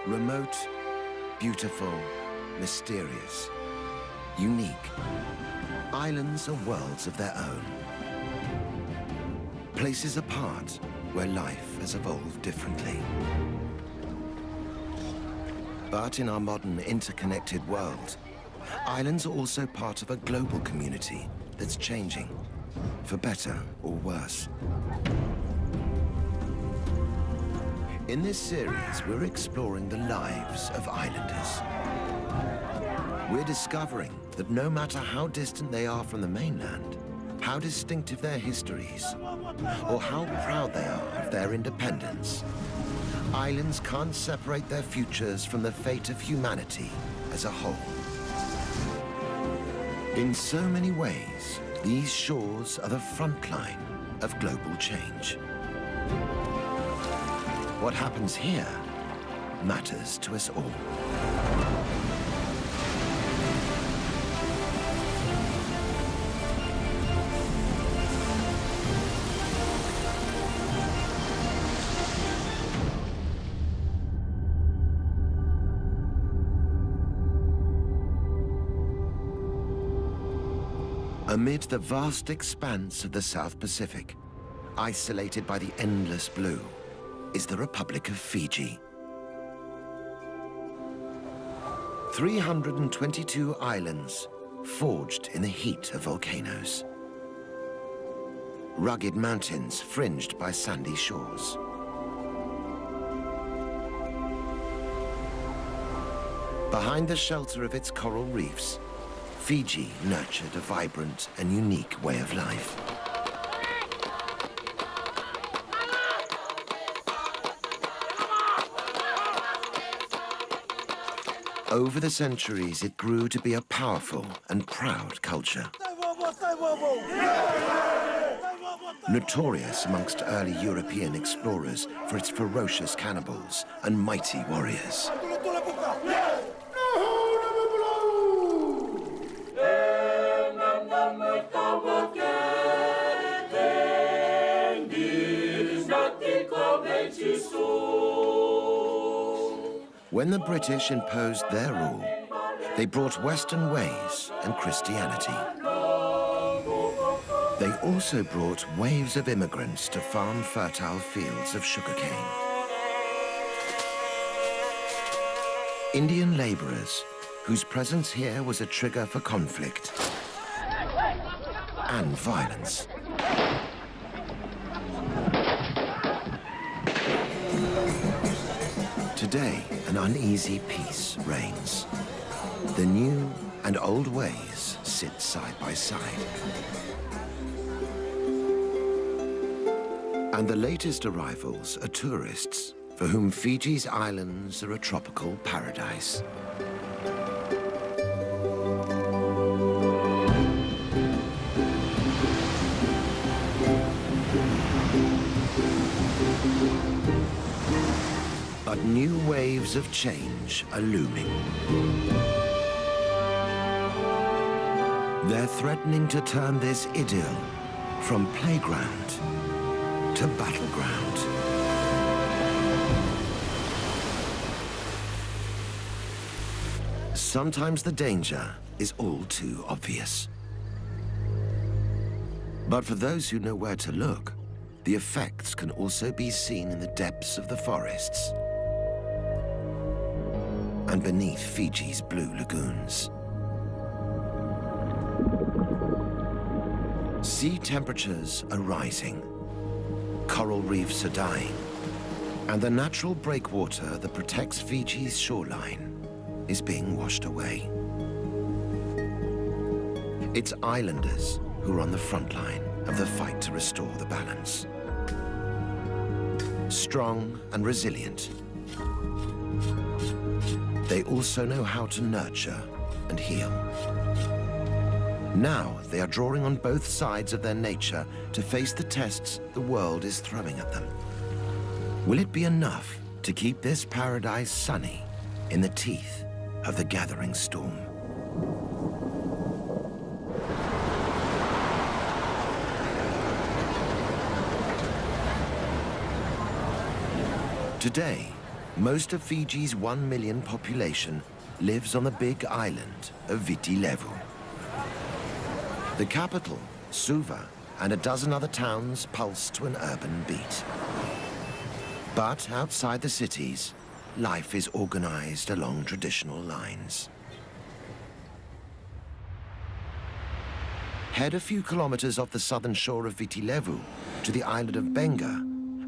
Remote, beautiful, mysterious, unique. Islands are worlds of their own. Places apart where life has evolved differently. But in our modern interconnected world, islands are also part of a global community that's changing, for better or worse. In this series, we're exploring the lives of islanders. We're discovering that no matter how distant they are from the mainland, how distinctive their histories, or how proud they are of their independence, islands can't separate their futures from the fate of humanity as a whole. In so many ways, these shores are the front line of global change. What happens here matters to us all. Amid the vast expanse of the South Pacific, isolated by the endless blue, is the Republic of Fiji. 322 islands forged in the heat of volcanoes. Rugged mountains fringed by sandy shores. Behind the shelter of its coral reefs, Fiji nurtured a vibrant and unique way of life. Over the centuries, it grew to be a powerful and proud culture. Notorious amongst early European explorers for its ferocious cannibals and mighty warriors. When the British imposed their rule, they brought Western ways and Christianity. They also brought waves of immigrants to farm fertile fields of sugarcane. Indian laborers, whose presence here was a trigger for conflict and violence. Today, an uneasy peace reigns. The new and old ways sit side by side. And the latest arrivals are tourists for whom Fiji's islands are a tropical paradise. But new waves of change are looming. They're threatening to turn this idyll from playground to battleground. Sometimes the danger is all too obvious. But for those who know where to look, the effects can also be seen in the depths of the forests and beneath Fiji's blue lagoons. Sea temperatures are rising, coral reefs are dying, and the natural breakwater that protects Fiji's shoreline is being washed away. It's islanders who are on the front line of the fight to restore the balance. Strong and resilient, they also know how to nurture and heal. Now they are drawing on both sides of their nature to face the tests the world is throwing at them. Will it be enough to keep this paradise sunny in the teeth of the gathering storm? Today, Most of Fiji's 1 million population lives on the big island of Viti Levu. The capital, Suva, and a dozen other towns pulse to an urban beat. But outside the cities, life is organized along traditional lines. Head a few kilometers off the southern shore of Viti Levu to the island of Benga,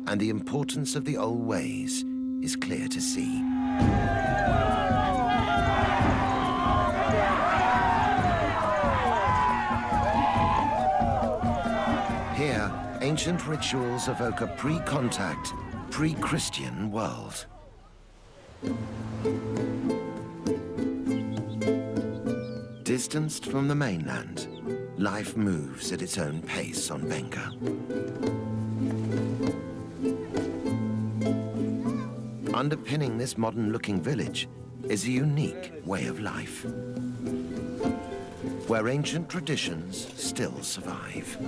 and the importance of the old ways is clear to see. Here, ancient rituals evoke a pre-contact, pre-Christian world. Distanced from the mainland, life moves at its own pace on Benga. Underpinning this modern-looking village is a unique way of life, where ancient traditions still survive.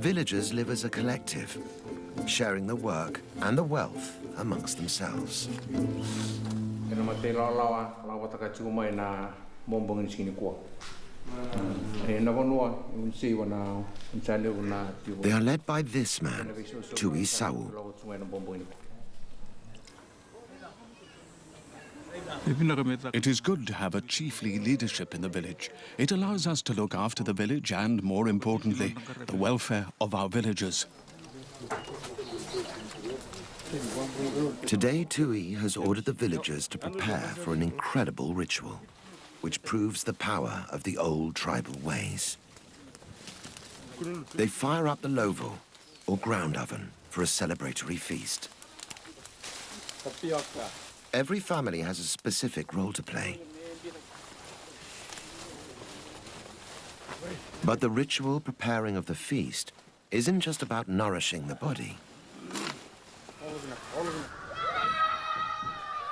Villagers live as a collective, sharing the work and the wealth amongst themselves. They are led by this man, Tui Sau. It is good to have a chiefly leadership in the village. It allows us to look after the village and, more importantly, the welfare of our villagers. Today, Tui has ordered the villagers to prepare for an incredible ritual, which proves the power of the old tribal ways. They fire up the lovo, or ground oven, for a celebratory feast. Every family has a specific role to play. But the ritual preparing of the feast isn't just about nourishing the body.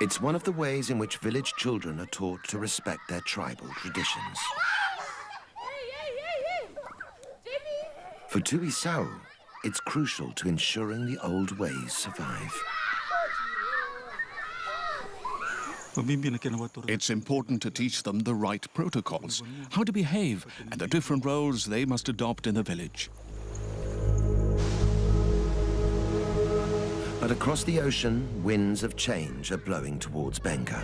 It's one of the ways in which village children are taught to respect their tribal traditions. For Tui Sau, it's crucial to ensuring the old ways survive. It's important to teach them the right protocols, how to behave, and the different roles they must adopt in the village. But across the ocean, winds of change are blowing towards Benga.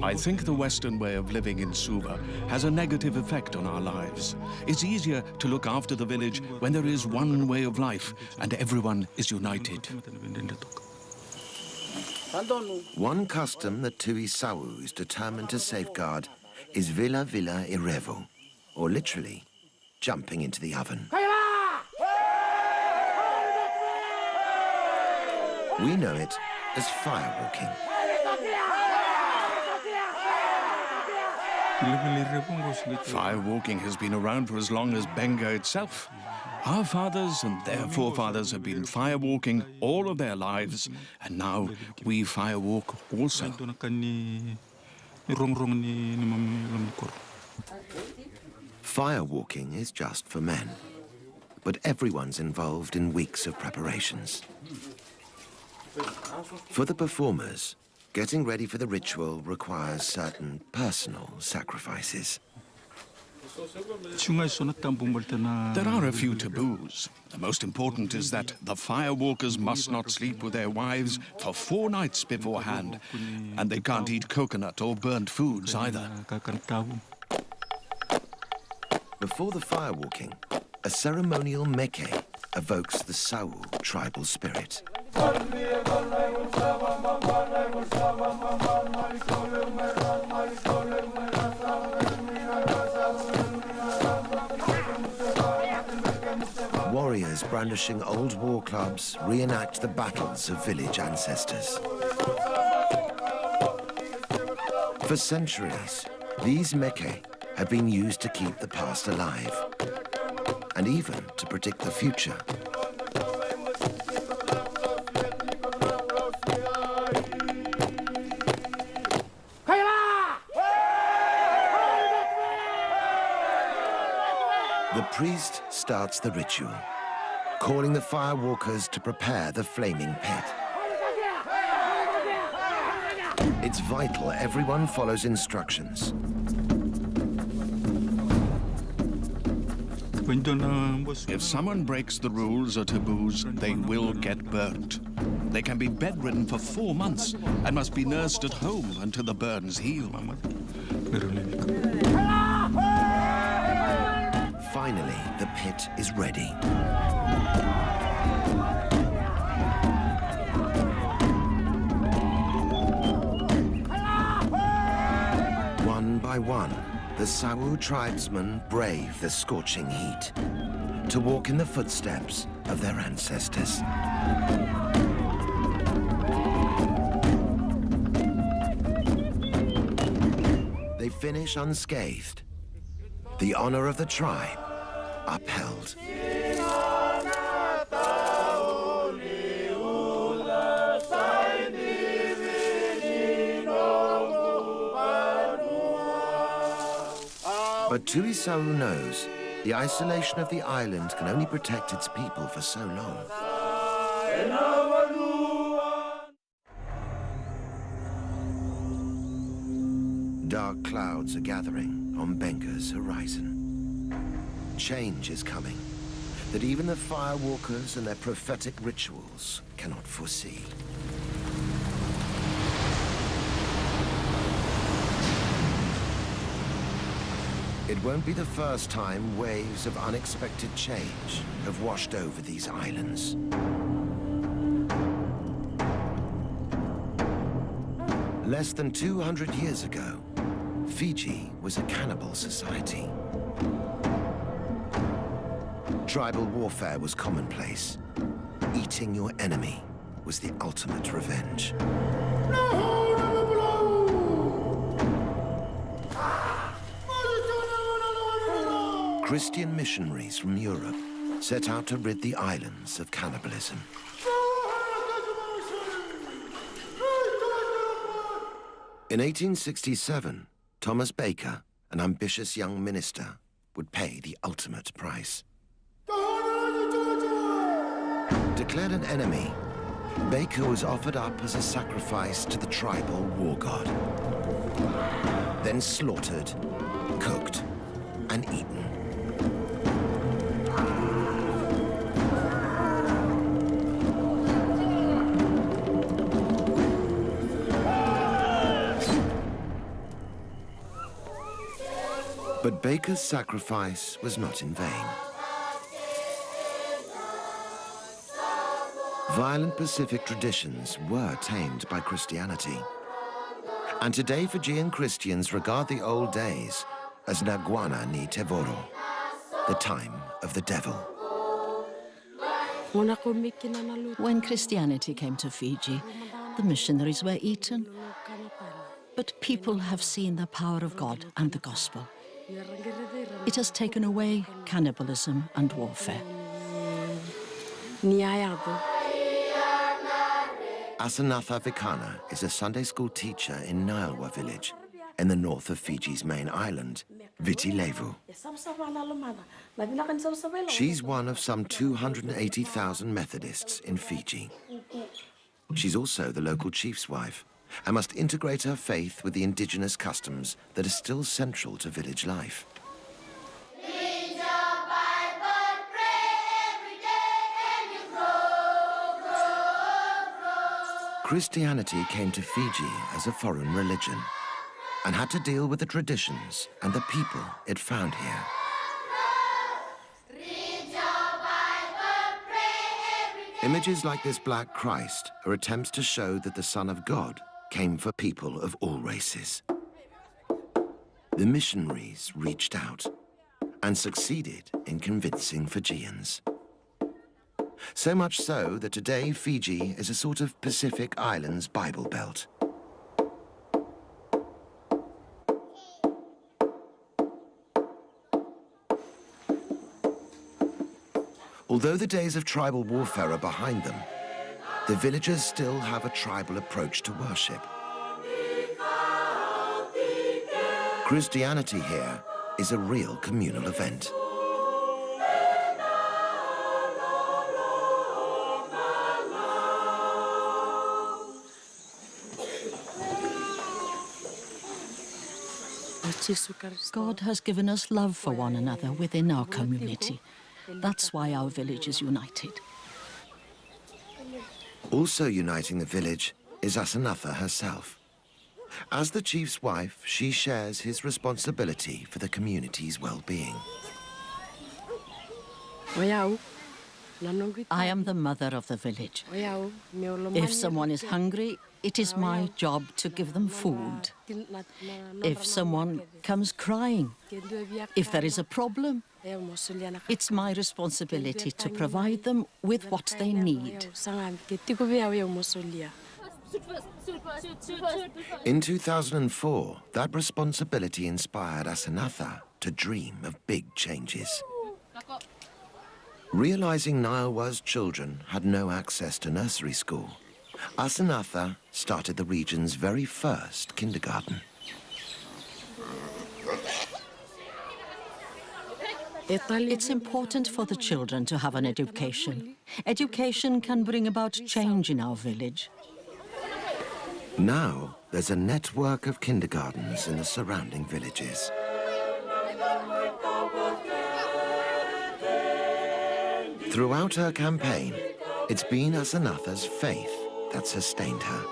I think the Western way of living in Suva has a negative effect on our lives. It's easier to look after the village when there is one way of life and everyone is united. One custom that Tui Sau is determined to safeguard is Vila Vila Irevo, or literally, jumping into the oven. We know it as firewalking. Firewalking has been around for as long as Benga itself. Our fathers and their forefathers have been firewalking all of their lives, and now we firewalk also. Firewalking is just for men, but everyone's involved in weeks of preparations. For the performers, getting ready for the ritual requires certain personal sacrifices. There are a few taboos. The most important is that the firewalkers must not sleep with their wives for 4 nights beforehand, and they can't eat coconut or burnt foods either. Before the firewalking, a ceremonial meke evokes the Sau tribal spirit. Warriors brandishing old war clubs reenact the battles of village ancestors. For centuries, these meke have been used to keep the past alive, and even to predict the future. The priest starts the ritual, calling the firewalkers to prepare the flaming pit. It's vital everyone follows instructions. If someone breaks the rules or taboos, they will get burnt. They can be bedridden for 4 months and must be nursed at home until the burns heal. Finally, the pit is ready. One by one, the Sawu tribesmen brave the scorching heat to walk in the footsteps of their ancestors. They finish unscathed, the honor of the tribe upheld. But Tuisawu knows the isolation of the island can only protect its people for so long. Dark clouds are gathering on Benga's horizon. Change is coming that even the firewalkers and their prophetic rituals cannot foresee. It won't be the first time waves of unexpected change have washed over these islands. Less than 200 years ago, Fiji was a cannibal society. Tribal warfare was commonplace. Eating your enemy was the ultimate revenge. Christian missionaries from Europe set out to rid the islands of cannibalism. In 1867, Thomas Baker, an ambitious young minister, would pay the ultimate price. Declared an enemy, Baker was offered up as a sacrifice to the tribal war god. Then slaughtered, cooked, and eaten. But Baker's sacrifice was not in vain. Violent Pacific traditions were tamed by Christianity. And today Fijian Christians regard the old days as Naguana ni Tevoro, the time of the devil. When Christianity came to Fiji, the missionaries were eaten. But people have seen the power of God and the gospel. It has taken away cannibalism and warfare. Asanatha Vikana is a Sunday school teacher in Nialwa village, in the north of Fiji's main island, Viti Levu. She's one of some 280,000 Methodists in Fiji. She's also the local chief's wife and must integrate her faith with the indigenous customs that are still central to village life. Christianity came to Fiji as a foreign religion and had to deal with the traditions and the people it found here. Images like this Black Christ are attempts to show that the Son of God came for people of all races. The missionaries reached out and succeeded in convincing Fijians. So much so that today Fiji is a sort of Pacific Islands Bible Belt. Although the days of tribal warfare are behind them, the villagers still have a tribal approach to worship. Christianity here is a real communal event. God has given us love for one another within our community. That's why our village is united. Also uniting the village is Asanatha herself. As the chief's wife, she shares his responsibility for the community's well-being. I am the mother of the village. If someone is hungry, it is my job to give them food. If someone comes crying, if there is a problem, it's my responsibility to provide them with what they need. In 2004, that responsibility inspired Asanatha to dream of big changes. Realizing Niawa's children had no access to nursery school, Asanatha started the region's very first kindergarten. It's important for the children to have an education. Education can bring about change in our village. Now, there's a network of kindergartens in the surrounding villages. Throughout her campaign, it's been Asanatha's faith that sustained her.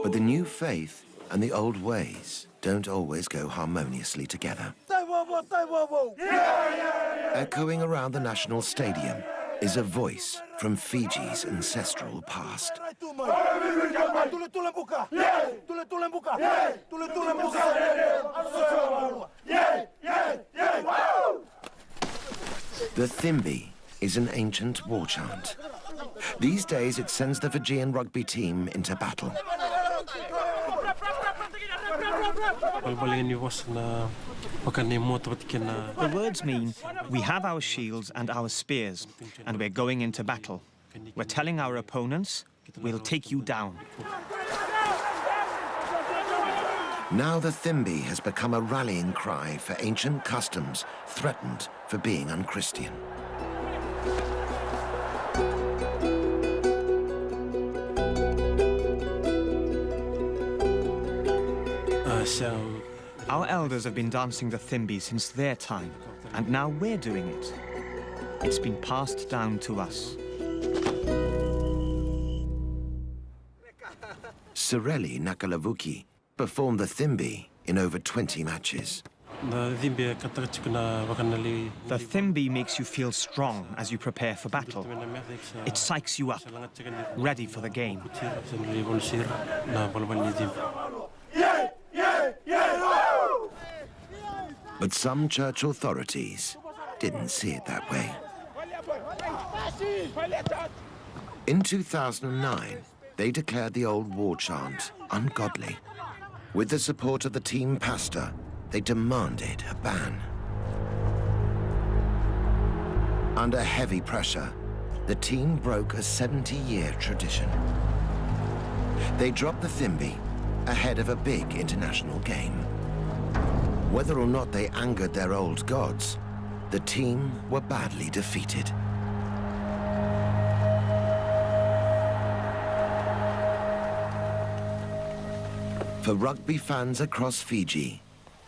But the new faith and the old ways don't always go harmoniously together. Echoing around the national stadium is a voice from Fiji's ancestral past. The Thimbi is an ancient war chant. These days it sends the Fijian rugby team into battle. The words mean, we have our shields and our spears, and we're going into battle. We're telling our opponents, we'll take you down. Now the Thimbi has become a rallying cry for ancient customs threatened for being unchristian. Our elders have been dancing the Thimbi since their time, and now we're doing it. It's been passed down to us. Sireli Nakalavuki performed the Thimbi in over 20 matches. The Thimbi makes you feel strong as you prepare for battle. It psychs you up, ready for the game. But some church authorities didn't see it that way. In 2009, they declared the old war chant ungodly. With the support of the team pastor, they demanded a ban. Under heavy pressure, the team broke a 70-year tradition. They dropped the Thimbi ahead of a big international game. Whether or not they angered their old gods, the team were badly defeated. For rugby fans across Fiji,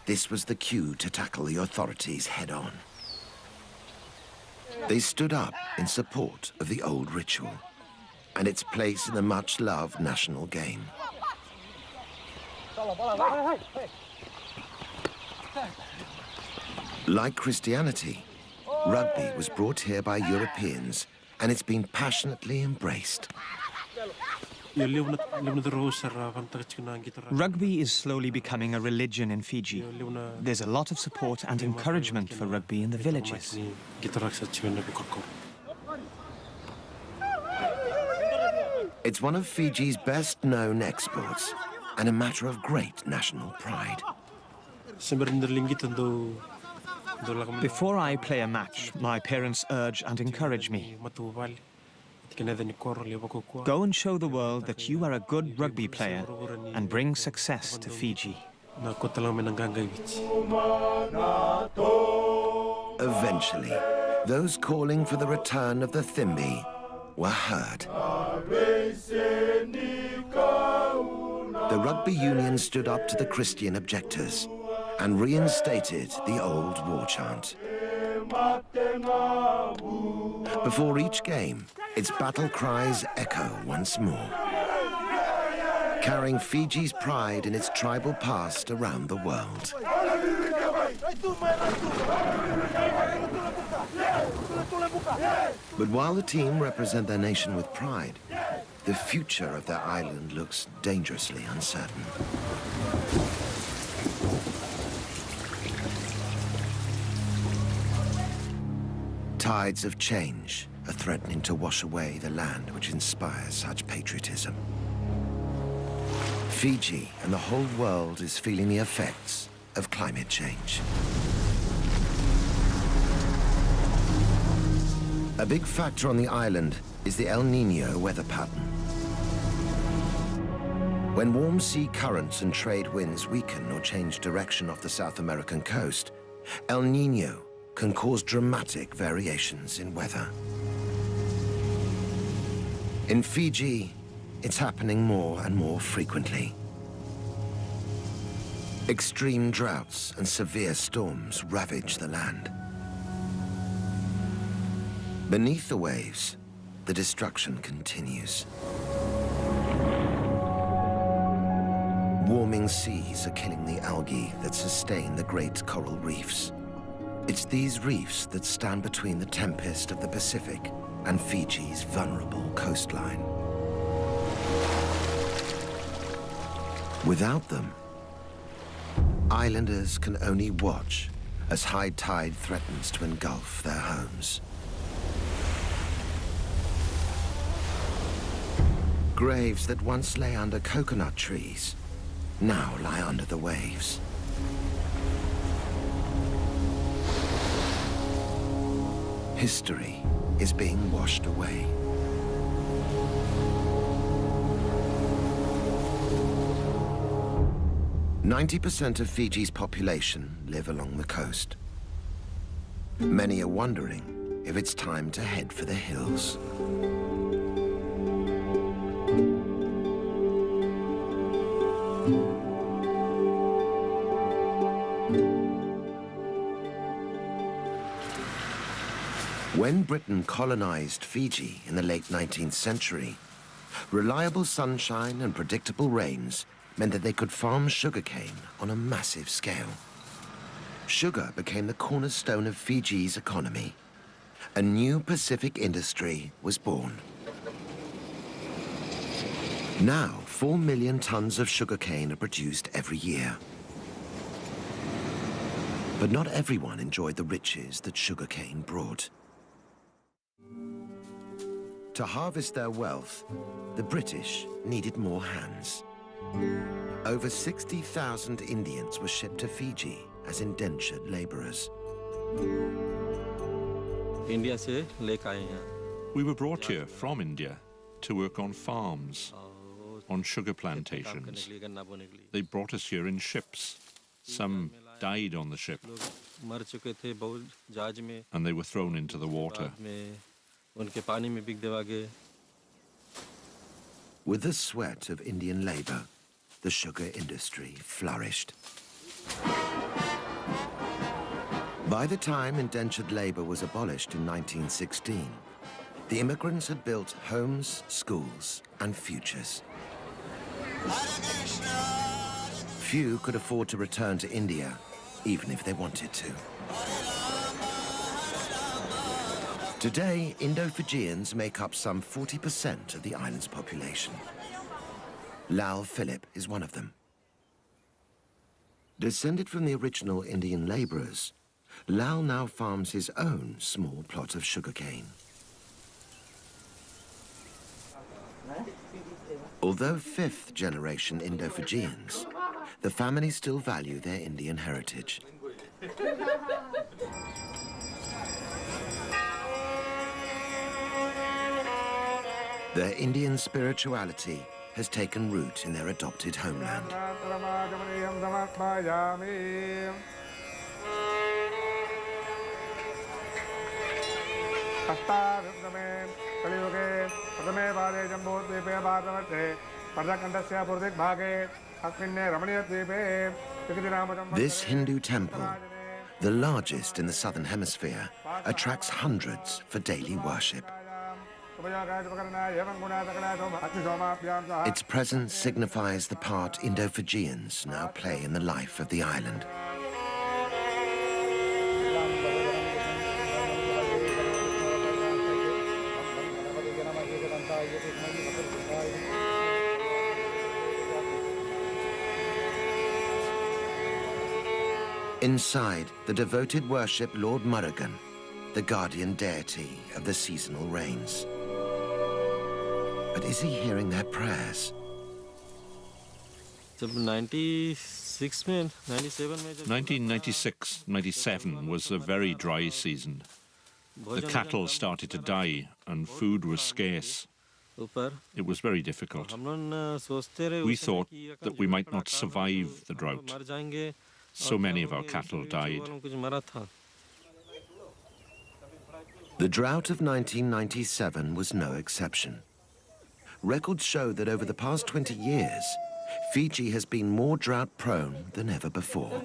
this was the cue to tackle the authorities head-on. They stood up in support of the old ritual and its place in the much-loved national game. Like Christianity, rugby was brought here by Europeans, and it's been passionately embraced. Rugby is slowly becoming a religion in Fiji. There's a lot of support and encouragement for rugby in the villages. It's one of Fiji's best-known exports and a matter of great national pride. Before I play a match, my parents urge and encourage me. Go and show the world that you are a good rugby player and bring success to Fiji. Eventually, those calling for the return of the Thimbe were heard. The rugby union stood up to the Christian objectors and reinstated the old war chant. Before each game, its battle cries echo once more, carrying Fiji's pride in its tribal past around the world. But while the team represent their nation with pride, the future of their island looks dangerously uncertain. Tides of change are threatening to wash away the land which inspires such patriotism. Fiji and the whole world is feeling the effects of climate change. A big factor on the island is the El Niño weather pattern. When warm sea currents and trade winds weaken or change direction off the South American coast, El Niño can cause dramatic variations in weather. In Fiji, it's happening more and more frequently. Extreme droughts and severe storms ravage the land. Beneath the waves, the destruction continues. Warming seas are killing the algae that sustain the great coral reefs. It's these reefs that stand between the tempest of the Pacific and Fiji's vulnerable coastline. Without them, islanders can only watch as high tide threatens to engulf their homes. Graves that once lay under coconut trees now lie under the waves. History is being washed away. "90% of Fiji's population live along the coast. Many are wondering if it's time to head for the hills. When Britain colonized Fiji in the late 19th century, reliable sunshine and predictable rains meant that they could farm sugarcane on a massive scale. Sugar became the cornerstone of Fiji's economy. A new Pacific industry was born. Now, 4 million tons of sugarcane are produced every year. But not everyone enjoyed the riches that sugarcane brought. To harvest their wealth, the British needed more hands. Over 60,000 Indians were shipped to Fiji as indentured laborers. We were brought here from India to work on farms, on sugar plantations. They brought us here in ships. Some died on the ship, and they were thrown into the water. With the sweat of Indian labor, the sugar industry flourished. By the time indentured labor was abolished in 1916, the immigrants had built homes, schools, and futures. Few could afford to return to India, even if they wanted to. Today, Indo-Fijians make up some 40% of the island's population. Lal Philip is one of them. Descended from the original Indian laborers, Lal now farms his own small plot of sugarcane. Although fifth-generation Indo-Fijians, the family still value their Indian heritage. Their Indian spirituality has taken root in their adopted homeland. This Hindu temple, the largest in the southern hemisphere, attracts hundreds for daily worship. Its presence signifies the part Indo-Fijians now play in the life of the island. Inside, the devoted worship Lord Murugan, the guardian deity of the seasonal rains. But is he hearing their prayers? 1996-97 was a very dry season. The cattle started to die and food was scarce. It was very difficult. We thought that we might not survive the drought. So many of our cattle died. The drought of 1997 was no exception. Records show that over the past 20 years, Fiji has been more drought-prone than ever before.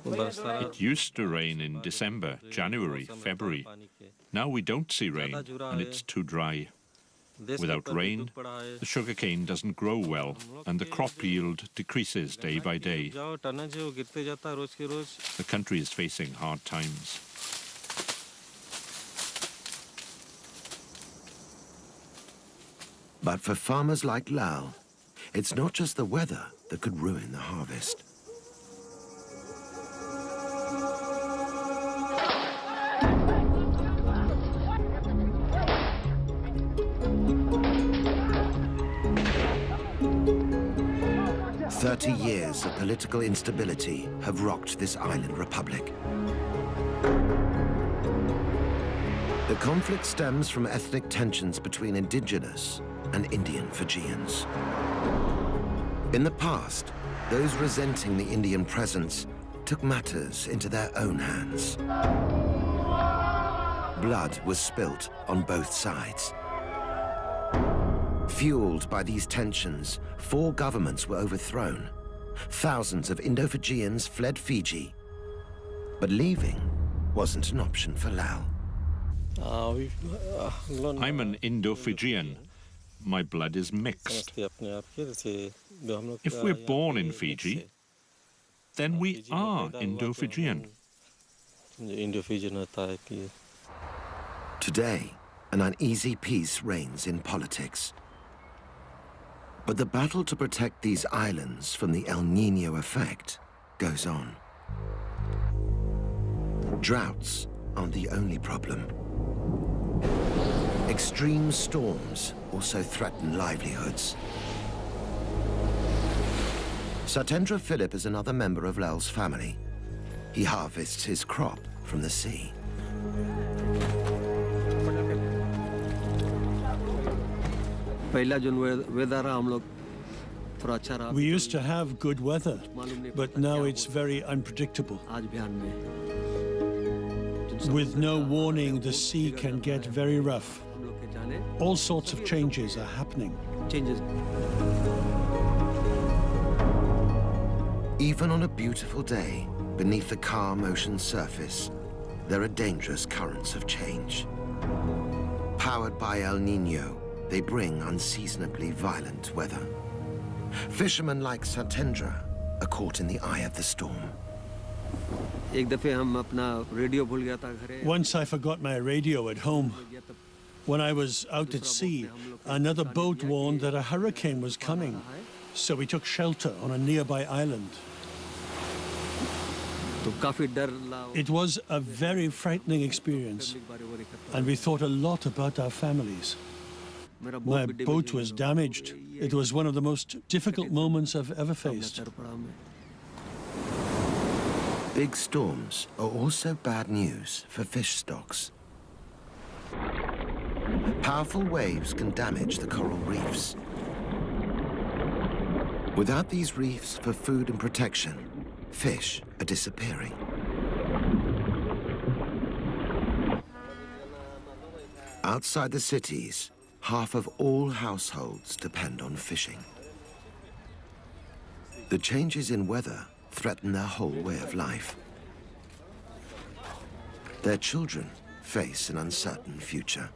It used to rain in December, January, February. Now we don't see rain, and it's too dry. Without rain, the sugarcane doesn't grow well, and the crop yield decreases day by day. The country is facing hard times. But for farmers like Lal, it's not just the weather that could ruin the harvest. "30 years of political instability have rocked this island republic. The conflict stems from ethnic tensions between indigenous and Indian Fijians. In the past, those resenting the Indian presence took matters into their own hands. Blood was spilt on both sides. Fueled by these tensions, 4 governments were overthrown. Thousands of Indo-Fijians fled Fiji, but leaving wasn't an option for Lal. I'm an Indo-Fijian. My blood is mixed. If we're born in Fiji, then we are Indo-Fijian. Today, an uneasy peace reigns in politics. But the battle to protect these islands from the El Niño effect goes on. Droughts aren't the only problem. Extreme storms also threaten livelihoods. Satendra Philip is another member of Lal's family. He harvests his crop from the sea. We used to have good weather, but now it's very unpredictable. With no warning, the sea can get very rough. All sorts of changes are happening. Even on a beautiful day, beneath the calm ocean surface, there are dangerous currents of change. Powered by El Niño, they bring unseasonably violent weather. Fishermen like Satendra are caught in the eye of the storm. Once I forgot my radio at home. When I was out at sea, another boat warned that a hurricane was coming, so we took shelter on a nearby island. It was a very frightening experience, and we thought a lot about our families. My boat was damaged. It was one of the most difficult moments I've ever faced. Big storms are also bad news for fish stocks. Powerful waves can damage the coral reefs. Without these reefs for food and protection, fish are disappearing. Outside the cities, half of all households depend on fishing. The changes in weather threaten their whole way of life. Their children face an uncertain future.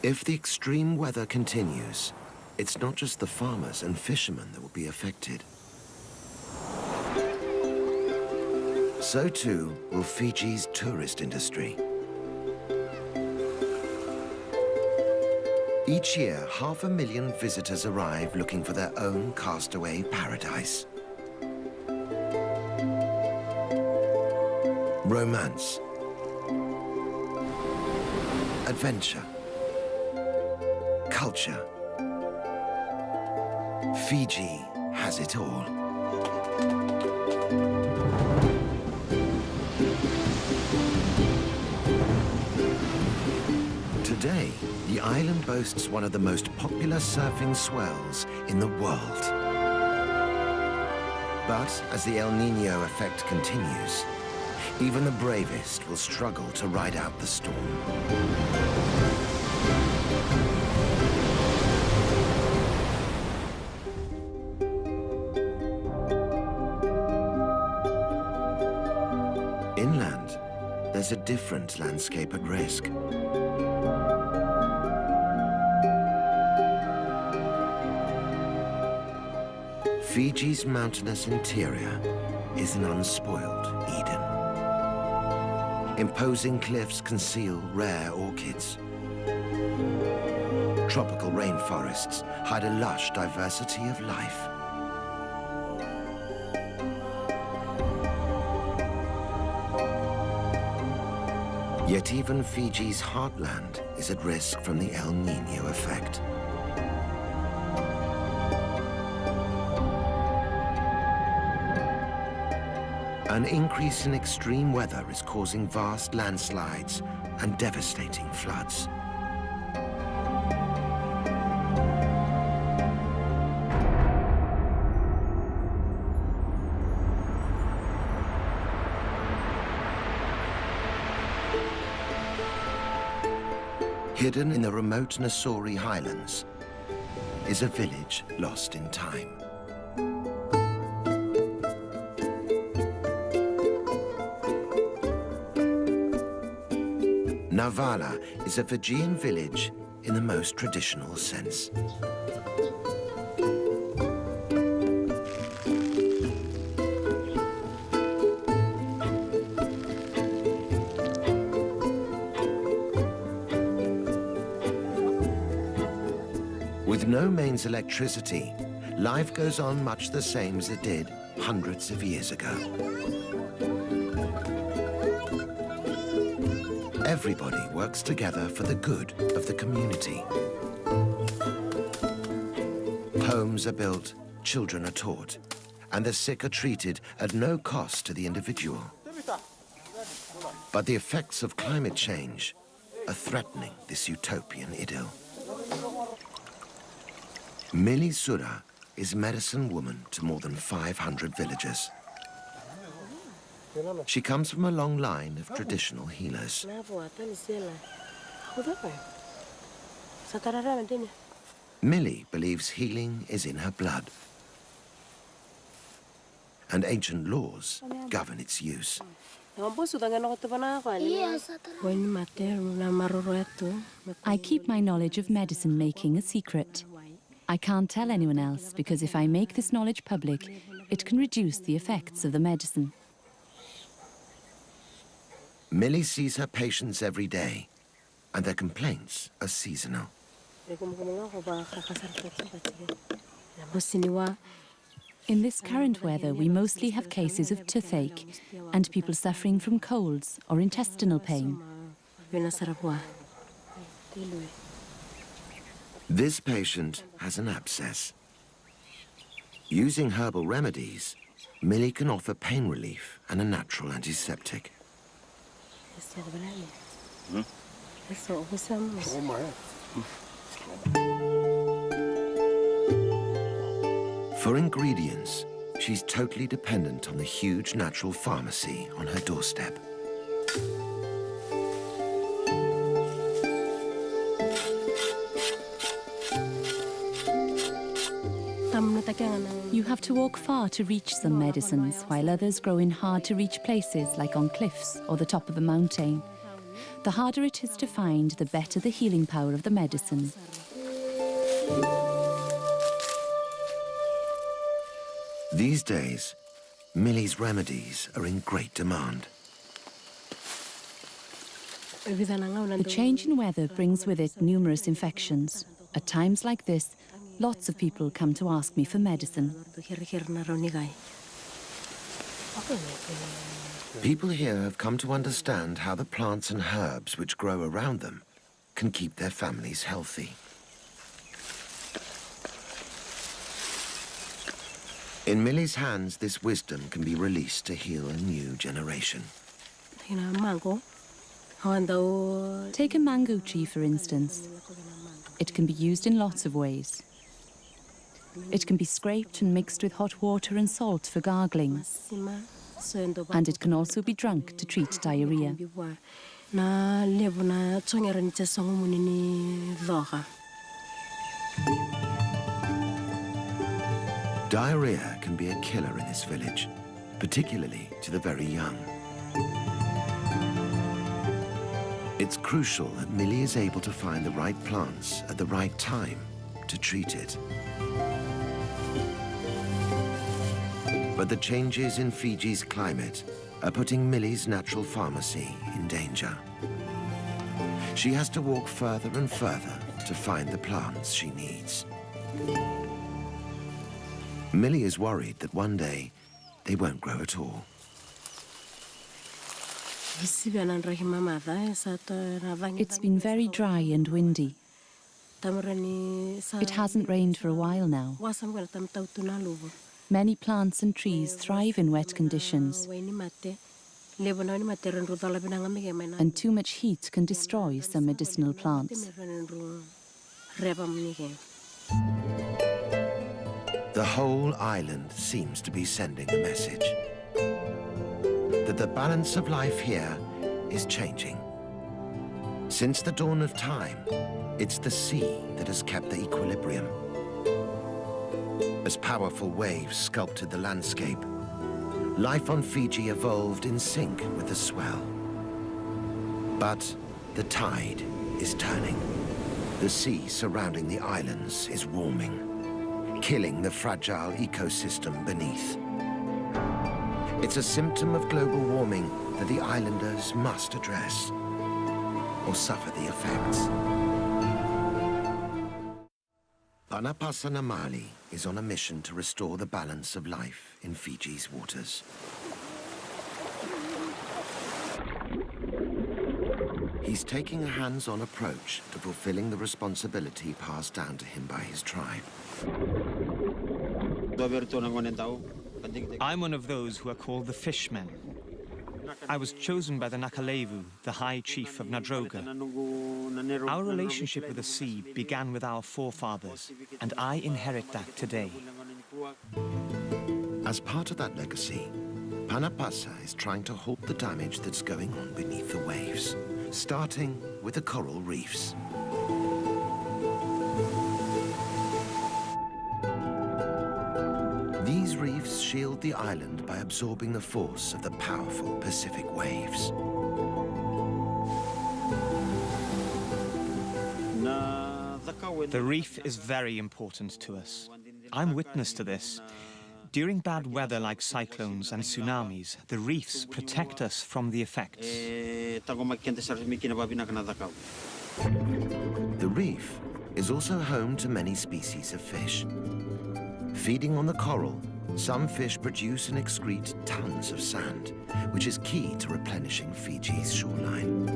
If the extreme weather continues, it's not just the farmers and fishermen that will be affected. So too will Fiji's tourist industry. Each year, 500,000 visitors arrive looking for their own castaway paradise. Romance, adventure, culture. Fiji has it all. Today, the island boasts one of the most popular surfing swells in the world. But as the El Niño effect continues, even the bravest will struggle to ride out the storm. Inland, there's a different landscape at risk. Fiji's mountainous interior is an unspoiled Eden. Imposing cliffs conceal rare orchids. Tropical rainforests hide a lush diversity of life. Yet even Fiji's heartland is at risk from the El Niño effect. An increase in extreme weather is causing vast landslides and devastating floods. Hidden in the remote Nassori Highlands is a village lost in time. Navala is a Fijian village in the most traditional sense. With no mains electricity, life goes on much the same as it did hundreds of years ago. Everybody works together for the good of the community. Homes are built, children are taught, and the sick are treated at no cost to the individual. But the effects of climate change are threatening this utopian idyll. Mili Sura is medicine woman to more than 500 villagers. She comes from a long line of traditional healers. Mili believes healing is in her blood, and ancient laws govern its use. I keep my knowledge of medicine making a secret. I can't tell anyone else because if I make this knowledge public, it can reduce the effects of the medicine. Mili sees her patients every day, and their complaints are seasonal. In this current weather, we mostly have cases of toothache and people suffering from colds or intestinal pain. This patient has an abscess. Using herbal remedies, Mili can offer pain relief and a natural antiseptic. For ingredients, she's totally dependent on the huge natural pharmacy on her doorstep. You have to walk far to reach some medicines, while others grow in hard-to-reach places like on cliffs or the top of a mountain. The harder it is to find, the better the healing power of the medicine. These days, Millie's remedies are in great demand. The change in weather brings with it numerous infections. At times like this, lots of people come to ask me for medicine. People here have come to understand how the plants and herbs which grow around them can keep their families healthy. In Millie's hands, this wisdom can be released to heal a new generation. Take a mango tree, for instance. It can be used in lots of ways. It can be scraped and mixed with hot water and salt for gargling. And it can also be drunk to treat diarrhea. Diarrhea can be a killer in this village, particularly to the very young. It's crucial that Millie is able to find the right plants at the right time to treat it. But the changes in Fiji's climate are putting Millie's natural pharmacy in danger. She has to walk further and further to find the plants she needs. Millie is worried that one day they won't grow at all. It's been very dry and windy. It hasn't rained for a while now. Many plants and trees thrive in wet conditions, and too much heat can destroy some medicinal plants. The whole island seems to be sending a message that the balance of life here is changing. Since the dawn of time, it's the sea that has kept the equilibrium. As powerful waves sculpted the landscape, life on Fiji evolved in sync with the swell. But the tide is turning. The sea surrounding the islands is warming, killing the fragile ecosystem beneath. It's a symptom of global warming that the islanders must address, or suffer the effects. Panapasa Namali is on a mission to restore the balance of life in Fiji's waters. He's taking a hands-on approach to fulfilling the responsibility passed down to him by his tribe. I'm one of those who are called the Fishmen. I was chosen by the Nakalevu, the High Chief of Nadroga. Our relationship with the sea began with our forefathers, and I inherit that today. As part of that legacy, Panapasa is trying to halt the damage that's going on beneath the waves, starting with the coral reefs. These reefs shield the island by absorbing the force of the powerful Pacific waves. The reef is very important to us. I'm witness to this. During bad weather like cyclones and tsunamis, the reefs protect us from the effects. The reef is also home to many species of fish. Feeding on the coral, some fish produce and excrete tons of sand, which is key to replenishing Fiji's shoreline.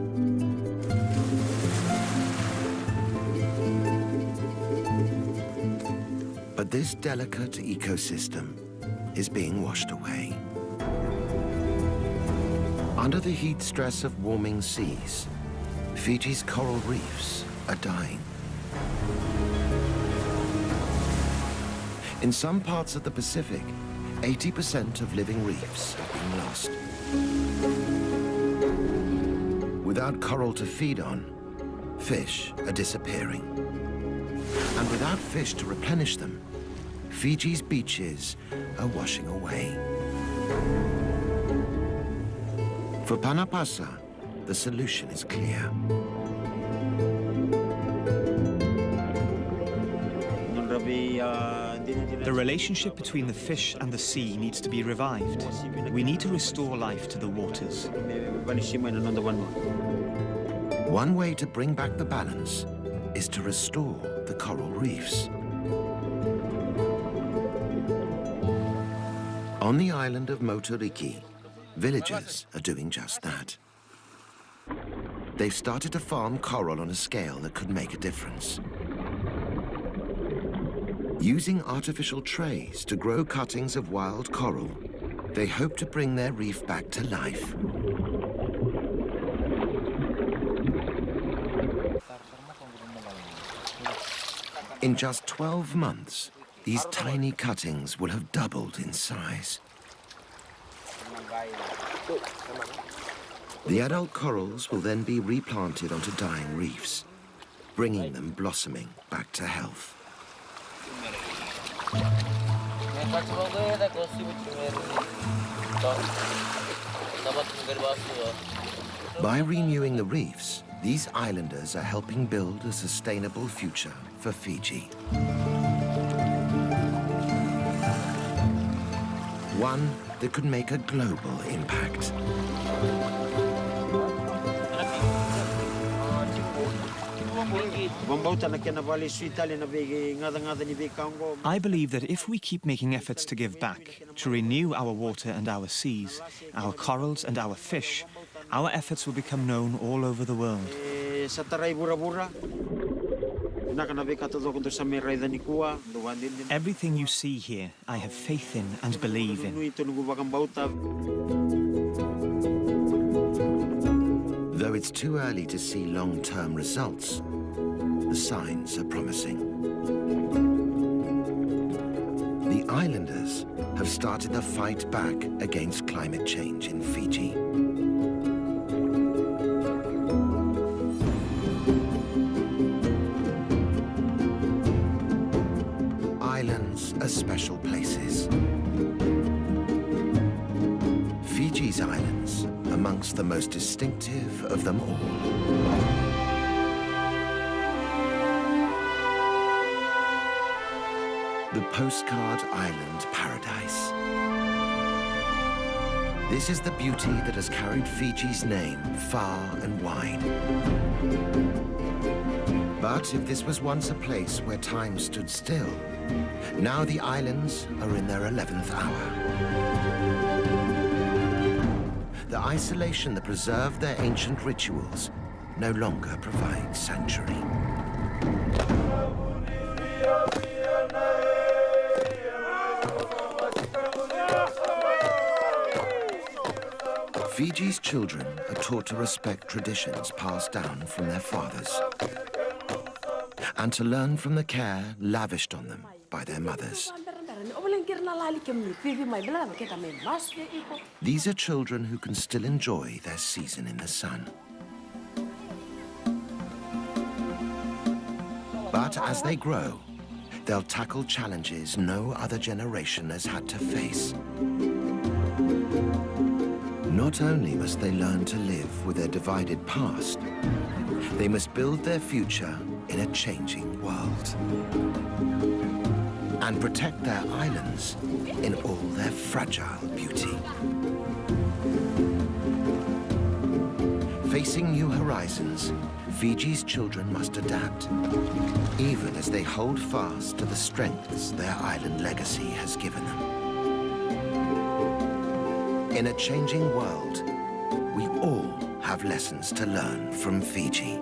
But this delicate ecosystem is being washed away. Under the heat stress of warming seas, Fiji's coral reefs are dying. In some parts of the Pacific, 80% of living reefs have been lost. Without coral to feed on, fish are disappearing. And without fish to replenish them, Fiji's beaches are washing away. For Panapasa, the solution is clear. The relationship between the fish and the sea needs to be revived. We need to restore life to the waters. One way to bring back the balance is to restore the coral reefs. On the island of Motoriki, villagers are doing just that. They've started to farm coral on a scale that could make a difference. Using artificial trays to grow cuttings of wild coral, they hope to bring their reef back to life. In just 12 months, these tiny cuttings will have doubled in size. The adult corals will then be replanted onto dying reefs, bringing them blossoming back to health. By renewing the reefs, these islanders are helping build a sustainable future for Fiji. One that could make a global impact. I believe that if we keep making efforts to give back, to renew our water and our seas, our corals and our fish, our efforts will become known all over the world. Everything you see here, I have faith in and believe in. Though it's too early to see long-term results, the signs are promising. The islanders have started the fight back against climate change in Fiji. Islands are special places. Fiji's islands amongst the most distinctive of them all. The Postcard Island Paradise. This is the beauty that has carried Fiji's name far and wide. But if this was once a place where time stood still, now the islands are in their 11th hour. The isolation that preserved their ancient rituals no longer provides sanctuary. Fiji's children are taught to respect traditions passed down from their fathers and to learn from the care lavished on them by their mothers. These are children who can still enjoy their season in the sun. But as they grow, they'll tackle challenges no other generation has had to face. Not only must they learn to live with their divided past, they must build their future in a changing world and protect their islands in all their fragile beauty. Facing new horizons, Fiji's children must adapt, even as they hold fast to the strengths their island legacy has given them. In a changing world, we all have lessons to learn from Fiji.